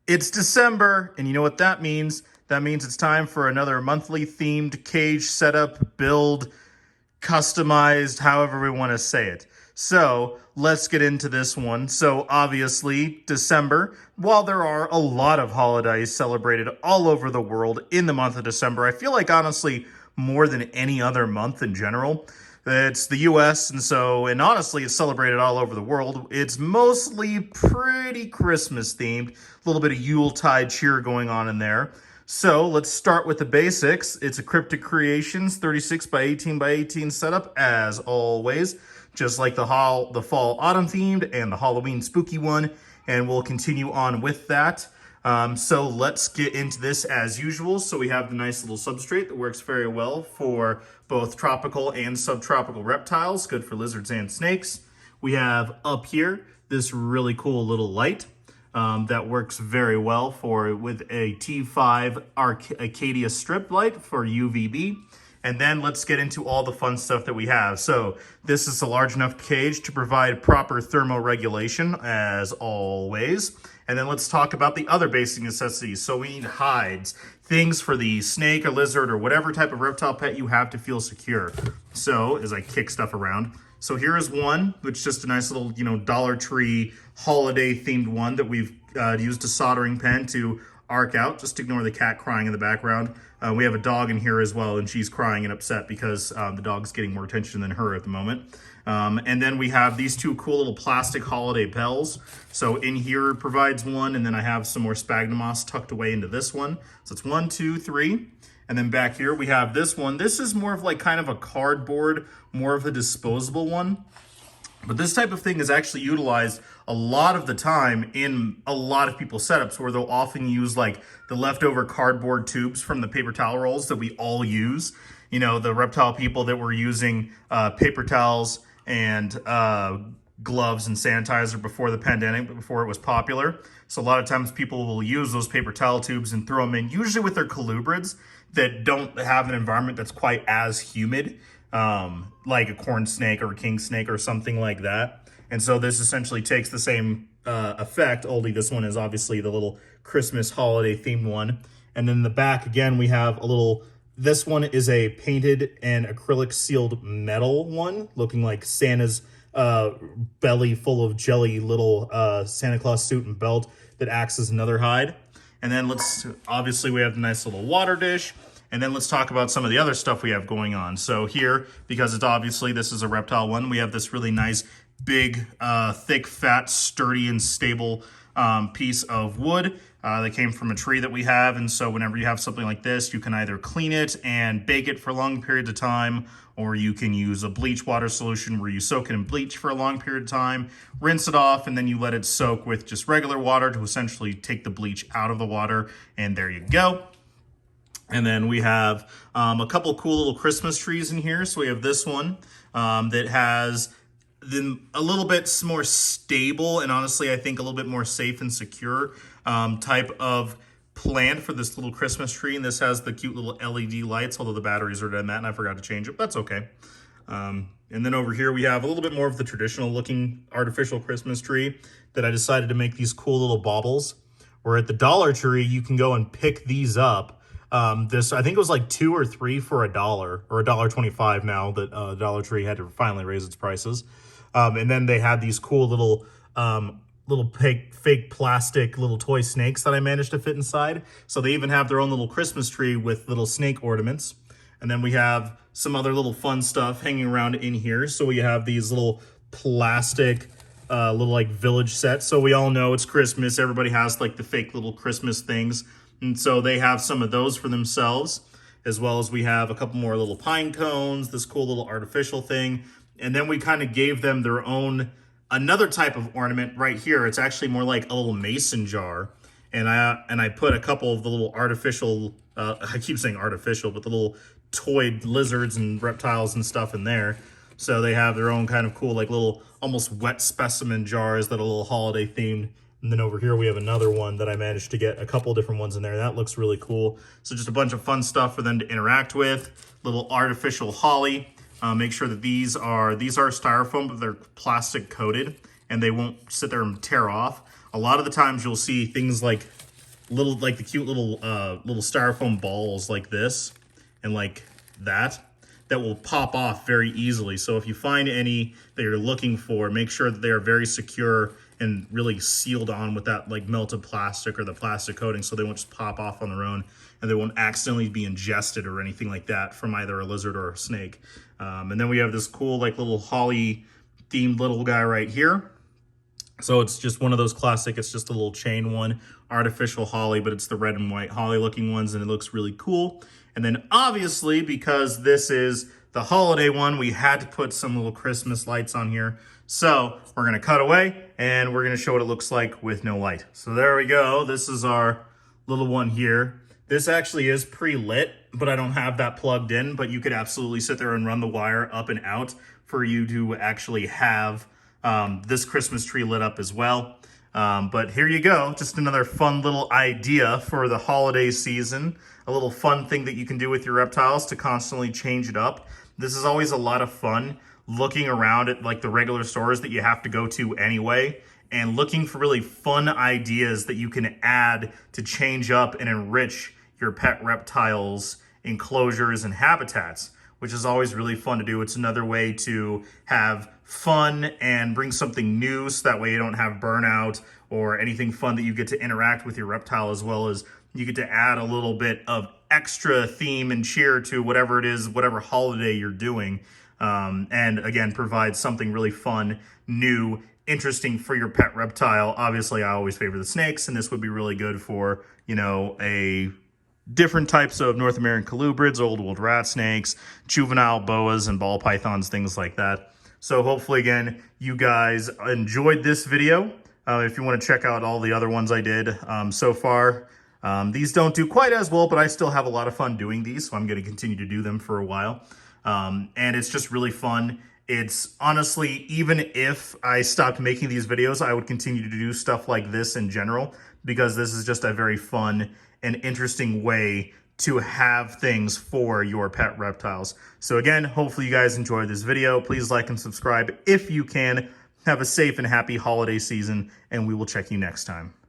It's December, and you know what that means? That means it's time for another monthly themed cage setup, build, customized, however we want to say it. So let's get into this one. So obviously, December, while there are a lot of holidays celebrated all over the world in the month of December, I feel like honestly, more than any other month in general, it's the US, and honestly, it's celebrated all over the world. It's mostly pretty Christmas themed, a little bit of Yuletide cheer going on in there. So let's start with the basics. It's a Cryptic Creations 36 by 18 by 18 setup, as always, just like the fall autumn themed and the Halloween spooky one, and we'll continue on with that. So let's get into this as usual. So we have the nice little substrate that works very well for both tropical and subtropical reptiles, good for lizards and snakes. We have up here this really cool little light that works very well with a T5 Arcadia strip light for UVB. And then let's get into all the fun stuff that we have. So this is a large enough cage to provide proper thermoregulation, as always. And then let's talk about the other basic necessities. So we need hides, things for the snake or lizard or whatever type of reptile pet you have to feel secure. So as I kick stuff around, so here is one, which is just a nice little, Dollar Tree holiday themed one that we've used a soldering pen to arc out. Just ignore the cat crying in the background. We have a dog in here as well, and she's crying and upset because the dog's getting more attention than her at the moment. And then we have these two cool little plastic holiday bells. So in here provides one, and then I have some more sphagnum moss tucked away into this one. So it's 1, 2, 3. And then back here we have this one. This is more of like kind of a cardboard, more of a disposable one. But this type of thing is actually utilized a lot of the time in a lot of people's setups, where they'll often use like the leftover cardboard tubes from the paper towel rolls that we all use. The reptile people that were using paper towels and gloves and sanitizer before the pandemic, before it was popular. So a lot of times people will use those paper towel tubes and throw them in, usually with their colubrids that don't have an environment that's quite as humid, like a corn snake or a king snake or something like that. And so this essentially takes the same effect, only this one is obviously the little Christmas holiday themed one. And then in the back, again, we have a little, this one is a painted and acrylic sealed metal one, looking like Santa's belly full of jelly little Santa Claus suit and belt that acts as another hide. And then obviously we have the nice little water dish. And then let's talk about some of the other stuff we have going on. So here, because this is a reptile one, we have this really nice, big, thick, fat, sturdy, and stable piece of wood that came from a tree that we have. And so whenever you have something like this, you can either clean it and bake it for long periods of time, or you can use a bleach water solution where you soak it in bleach for a long period of time, rinse it off, and then you let it soak with just regular water to essentially take the bleach out of the water. And there you go. And then we have a couple cool little Christmas trees in here. So we have this one that has a little bit more stable, and honestly, I think a little bit more safe and secure type of plant for this little Christmas tree. And this has the cute little LED lights, although the batteries are dead, and I forgot to change it. That's okay. And then over here, we have a little bit more of the traditional looking artificial Christmas tree that I decided to make these cool little baubles. Where at the Dollar Tree, you can go and pick these up. I think it was like 2 or 3 for $1 or $1.25 now that Dollar Tree had to finally raise its prices. And then they had these cool little fake plastic little toy snakes that I managed to fit inside. So they even have their own little Christmas tree with little snake ornaments. And then we have some other little fun stuff hanging around in here. So we have these little plastic little like village sets. So we all know it's Christmas. Everybody has like the fake little Christmas things. And so they have some of those for themselves, as well as we have a couple more little pine cones, this cool little artificial thing. And then we kind of gave them their own, another type of ornament right here. It's actually more like a little mason jar. And I put a couple of the little artificial, I keep saying artificial, but the little toy lizards and reptiles and stuff in there. So they have their own kind of cool, like little almost wet specimen jars that are a little holiday themed. And then over here, we have another one that I managed to get a couple different ones in there. That looks really cool. So just a bunch of fun stuff for them to interact with. Little artificial holly. Make sure that these are styrofoam, but they're plastic coated and they won't sit there and tear off. A lot of the times you'll see things like little, like the cute little little styrofoam balls like this and like that will pop off very easily. So if you find any that you're looking for, make sure that they are very secure and really sealed on with that like melted plastic or the plastic coating, so they won't just pop off on their own and they won't accidentally be ingested or anything like that from either a lizard or a snake. And then we have this cool like little holly themed little guy right here. So it's just one of those classic, it's just a little chain one, artificial holly, but it's the red and white holly looking ones, and it looks really cool. And then obviously, because this is the holiday one, we had to put some little Christmas lights on here. So we're gonna cut away and we're gonna show what it looks like with no light. So there we go, this is our little one here. This actually is pre-lit, but I don't have that plugged in, but you could absolutely sit there and run the wire up and out for you to actually have this Christmas tree lit up as well. But here you go, just another fun little idea for the holiday season, a little fun thing that you can do with your reptiles to constantly change it up. This is always a lot of fun, looking around at like the regular stores that you have to go to anyway, and looking for really fun ideas that you can add to change up and enrich your pet reptiles' enclosures and habitats, which is always really fun to do. It's another way to have fun and bring something new, so that way you don't have burnout or anything fun that you get to interact with your reptile, as well as you get to add a little bit of extra theme and cheer to whatever it is, whatever holiday you're doing. And again, provide something really fun, new, interesting for your pet reptile. Obviously, I always favor the snakes, and this would be really good for, you know, a different types of North American colubrids, old world rat snakes, juvenile boas and ball pythons, things like that. So hopefully, again, you guys enjoyed this video. If you want to check out all the other ones I did so far, these don't do quite as well, but I still have a lot of fun doing these, so I'm going to continue to do them for a while. And it's just really fun. It's honestly, even if I stopped making these videos, I would continue to do stuff like this in general, because this is just a very fun and interesting way to have things for your pet reptiles. So again, hopefully you guys enjoyed this video. Please like and subscribe if you can. Have a safe and happy holiday season, and we will check you next time.